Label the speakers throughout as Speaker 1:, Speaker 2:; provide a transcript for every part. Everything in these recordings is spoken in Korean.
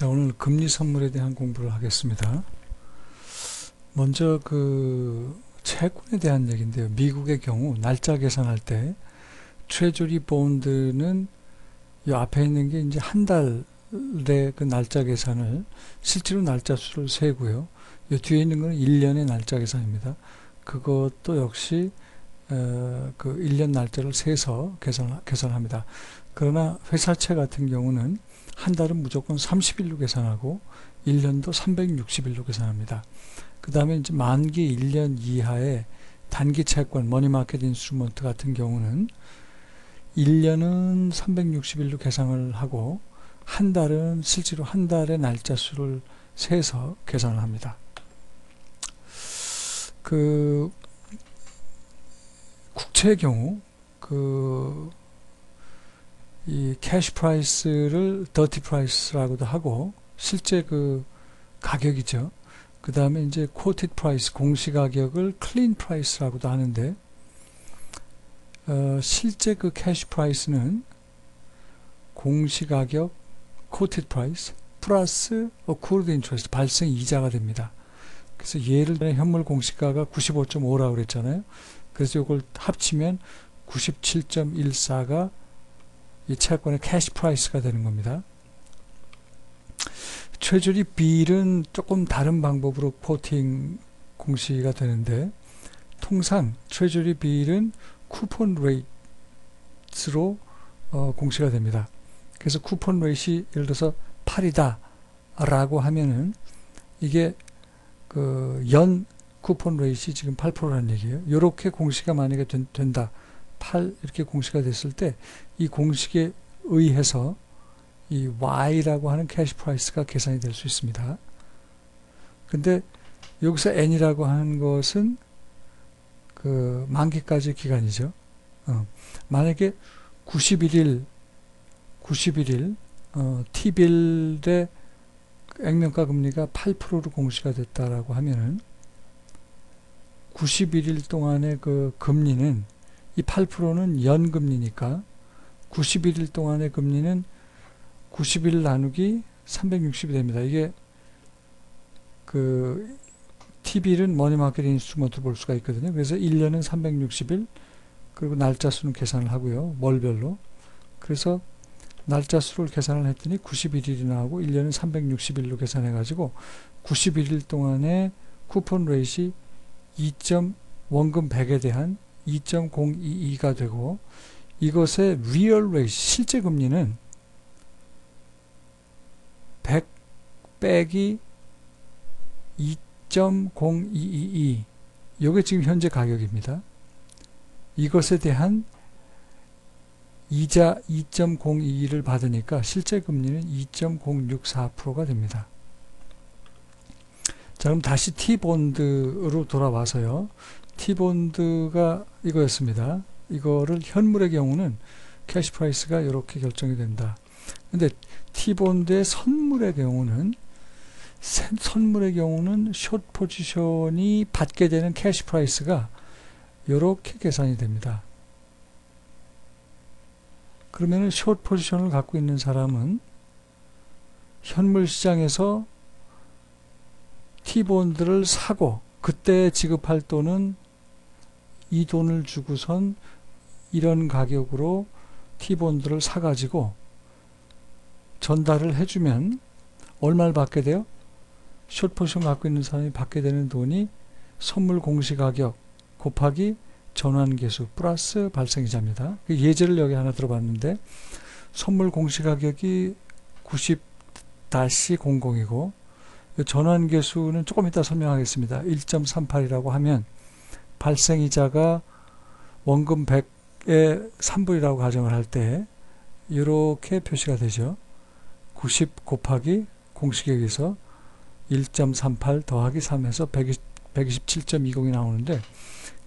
Speaker 1: 자, 오늘 금리 선물에 대한 공부를 하겠습니다. 먼저 채권에 대한 얘기인데요. 미국의 경우 날짜 계산할 때 트레저리 본드는 이 앞에 있는 게 이제 한 달의 그 날짜 계산을 실제로 날짜 수를 세고요. 이 뒤에 있는 거는 1년의 날짜 계산입니다. 그것도 역시 그 1년 날짜를 세서 계산합니다. 그러나 회사채 같은 경우는 한 달은 무조건 30일로 계산하고 1년도 360일로 계산합니다. 그 다음에 이제 만기 1년 이하의 단기 채권, 머니마켓 인스트루먼트 같은 경우는 1년은 360일로 계산을 하고 한 달은 실제로 한 달의 날짜 수를 세서 계산을 합니다. 국채의 경우 이 캐시 프라이스를 더티 프라이스라고도 하고 실제 가격이죠. 그 다음에 이제 코티드 프라이스, 공시 가격을 클린 프라이스라고도 하는데 실제 캐시 프라이스는 공시 가격, 코티드 프라이스 플러스 어쿠르드 인트레스트, 발생 이자가 됩니다. 그래서 예를 들어 현물 공시가가 95.5라고 그랬잖아요. 그래서 이걸 합치면 97.14가 이 채권의 캐시 프라이스가 되는 겁니다. 트레저리 빌은 조금 다른 방법으로 코팅 공시가 되는데 통상 트레저리 빌은 쿠폰 레이트로 공시가 됩니다. 그래서 쿠폰 레이트이 예를 들어서 8이다 라고 하면은 이게 연 쿠폰 레이트이 지금 8%라는 얘기예요. 이렇게 공시가 만약에 된다. 8 이렇게 공시가 됐을 때 이 공식에 의해서 이 Y라고 하는 캐시 프라이스가 계산이 될 수 있습니다. 근데 여기서 N이라고 하는 것은 만기까지 기간이죠. 만약에 91일 T빌의 액면가 금리가 8%로 공시가 됐다라고 하면은 91일 동안의 금리는 이 8%는 연금리니까 91일 동안의 금리는 90일 나누기 360이 됩니다. 이게 T빌은 머니마켓 인스트루먼트로 볼 수가 있거든요. 그래서 1년은 360일 그리고 날짜 수는 계산을 하고요. 월별로. 그래서 날짜 수를 계산을 했더니 91일이 나오고 1년은 360일로 계산해 가지고 91일 동안의 쿠폰 레이트이 원금 100에 대한 2.022가 되고 이것의 리얼 레이트, 실제 금리는 100 빼기 2.0222 이게 지금 현재 가격입니다. 이것에 대한 이자 2.022를 받으니까 실제 금리는 2.064%가 됩니다. 자, 그럼 다시 T본드로 돌아와서요. T본드가 이거였습니다. 이거를 현물의 경우는 캐시 프라이스가 이렇게 결정이 된다. 근데 T본드의 선물의 경우는 숏 포지션이 받게 되는 캐시 프라이스가 이렇게 계산이 됩니다. 그러면 숏 포지션을 갖고 있는 사람은 현물 시장에서 T본드를 사고 그때 지급할 돈은 이 돈을 주고선 이런 가격으로 T본드를 사가지고 전달을 해주면 얼마를 받게 돼요? 숏 포지션 갖고 있는 사람이 받게 되는 돈이 선물 공시가격 곱하기 전환계수 플러스 발생이자입니다. 예제를 여기 하나 들어봤는데 선물 공시가격이 90-00이고 전환계수는 조금 이따 설명하겠습니다. 1.38이라고 하면 발생이자가 원금 100의 3분이라고 가정을 할 때 이렇게 표시가 되죠. 90 곱하기 공식에 의해서 1.38 더하기 3에서 127.20이 나오는데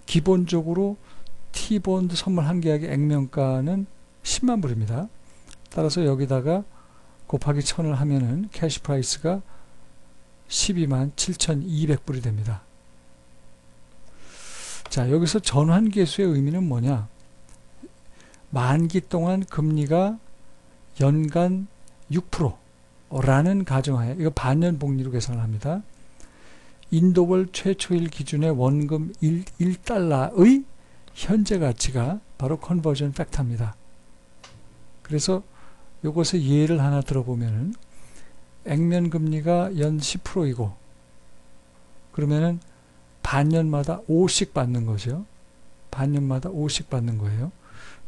Speaker 1: 기본적으로 T본드 선물 한 계약의 액면가는 10만 불입니다. 따라서 여기다가 곱하기 1000을 하면은 캐시 프라이스가 12만 7,200불이 됩니다. 자, 여기서 전환계수의 의미는 뭐냐? 만기 동안 금리가 연간 6%, 라는 가정하에, 이거 반년 복리로 계산을 합니다. 인도월 최초일 기준의 원금 1달러의 현재 가치가 바로 컨버전 팩터입니다. 그래서 이것의 예를 하나 들어보면은 액면 금리가 연 10%이고 그러면은 반년마다 5씩 받는 거죠. 반년마다 5씩 받는 거예요.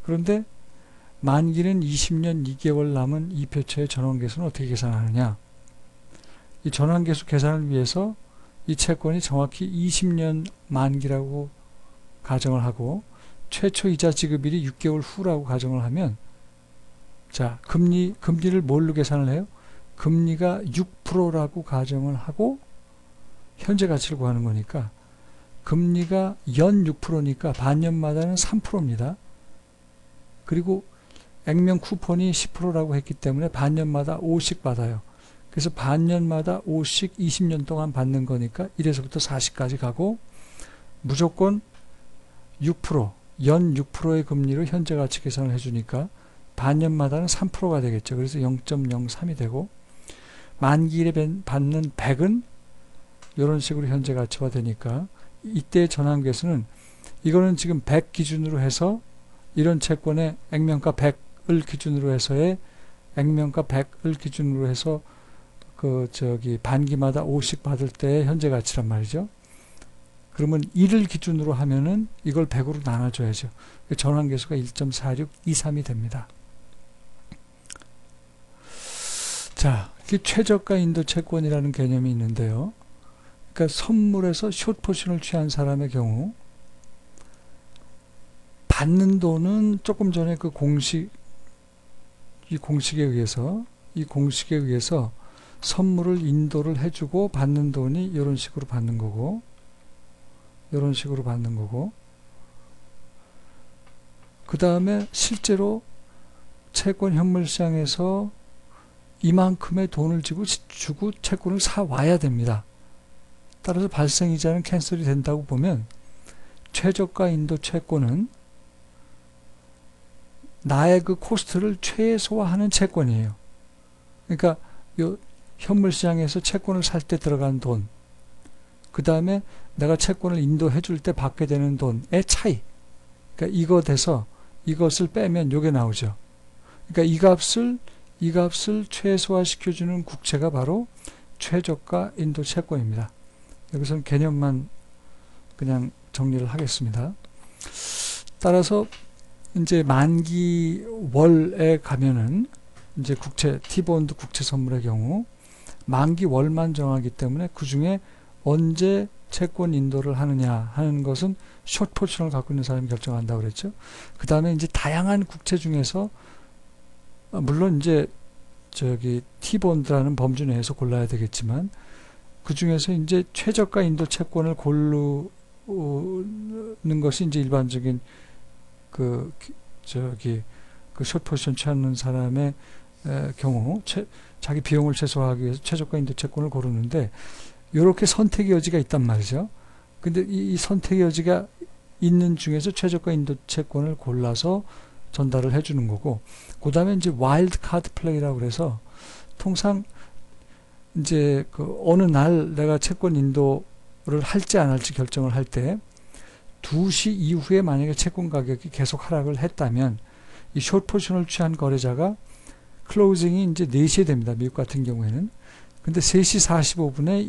Speaker 1: 그런데 만기는 20년 2개월 남은 이 표처의 전환계수는 어떻게 계산하느냐? 이 전환계수 계산을 위해서 이 채권이 정확히 20년 만기라고 가정을 하고 최초 이자 지급일이 6개월 후라고 가정을 하면, 자, 금리를 뭘로 계산을 해요? 금리가 6%라고 가정을 하고 현재 가치를 구하는 거니까 금리가 연 6%니까 반년마다는 3%입니다. 그리고 액면 쿠폰이 10%라고 했기 때문에 반년마다 5씩 받아요. 그래서 반년마다 5씩 20년 동안 받는 거니까 1에서부터 40까지 가고 무조건 6%, 연 6%의 금리로 현재 가치 계산을 해주니까 반년마다는 3%가 되겠죠. 그래서 0.03이 되고 만기일에 받는 100은 이런 식으로 현재 가치화 되니까 이때 전환계수는, 이거는 지금 100 기준으로 해서 이런 채권의 액면가 100을 기준으로 해서의 액면가 100을 기준으로 해서 반기마다 5씩 받을 때의 현재 가치란 말이죠. 그러면 1을 기준으로 하면은 이걸 100으로 나눠줘야죠. 전환계수가 1.4623이 됩니다. 자, 이게 최저가 인도 채권이라는 개념이 있는데요. 그러니까 선물에서 숏포션을 취한 사람의 경우 받는 돈은 조금 전에 이 공식에 의해서 선물을 인도를 해주고 받는 돈이 이런 식으로 받는 거고, 그 다음에 실제로 채권 현물 시장에서 이만큼의 돈을 주고 채권을 사와야 됩니다. 따라서 발생이자는 캔슬이 된다고 보면 최저가 인도 채권은 나의 그 코스트를 최소화하는 채권이에요. 그러니까 요 현물 시장에서 채권을 살 때 들어간 돈, 그 다음에 내가 채권을 인도해 줄 때 받게 되는 돈의 차이, 그러니까 이거 돼서 이것을 빼면 요게 나오죠. 그러니까 이 값을 최소화시켜주는 국채가 바로 최저가 인도 채권입니다. 여기서는 개념만 그냥 정리를 하겠습니다. 따라서 이제 만기 월에 가면은 이제 T본드 국채 선물의 경우 만기 월만 정하기 때문에 그 중에 언제 채권 인도를 하느냐 하는 것은 숏 포지션을 갖고 있는 사람이 결정한다고 그랬죠. 그 다음에 이제 다양한 국채 중에서 물론 이제 T본드라는 범주 내에서 골라야 되겠지만 그 중에서 이제 최저가 인도 채권을 고르는 것이 이제 일반적인 숏 포지션 취하는 사람의 경우 자기 비용을 최소화하기 위해서 최저가 인도 채권을 고르는데 이렇게 선택의 여지가 있단 말이죠. 근데 이 선택의 여지가 있는 중에서 최저가 인도 채권을 골라서 전달을 해주는 거고, 그 다음에 이제 와일드 카드 플레이라고 그래서 통상 이제 어느 날 내가 채권 인도를 할지 안 할지 결정을 할 때 2시 이후에 만약에 채권 가격이 계속 하락을 했다면 이 숏 포지션을 취한 거래자가 클로징이 이제 4시에 됩니다. 미국 같은 경우에는. 근데 3시 45분에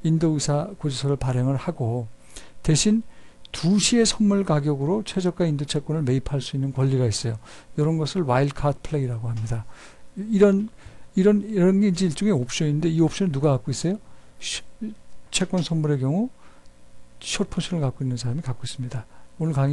Speaker 1: 인도 의사 고지서를 발행을 하고 대신 2시의 선물 가격으로 최저가 인도 채권을 매입할 수 있는 권리가 있어요. 이런 것을 와일드 카드 플레이라고 합니다. 이런 게 이제 일종의 옵션인데 이 옵션을 누가 갖고 있어요? 채권 선물의 경우 숏 포지션을 갖고 있는 사람이 갖고 있습니다. 오늘 강의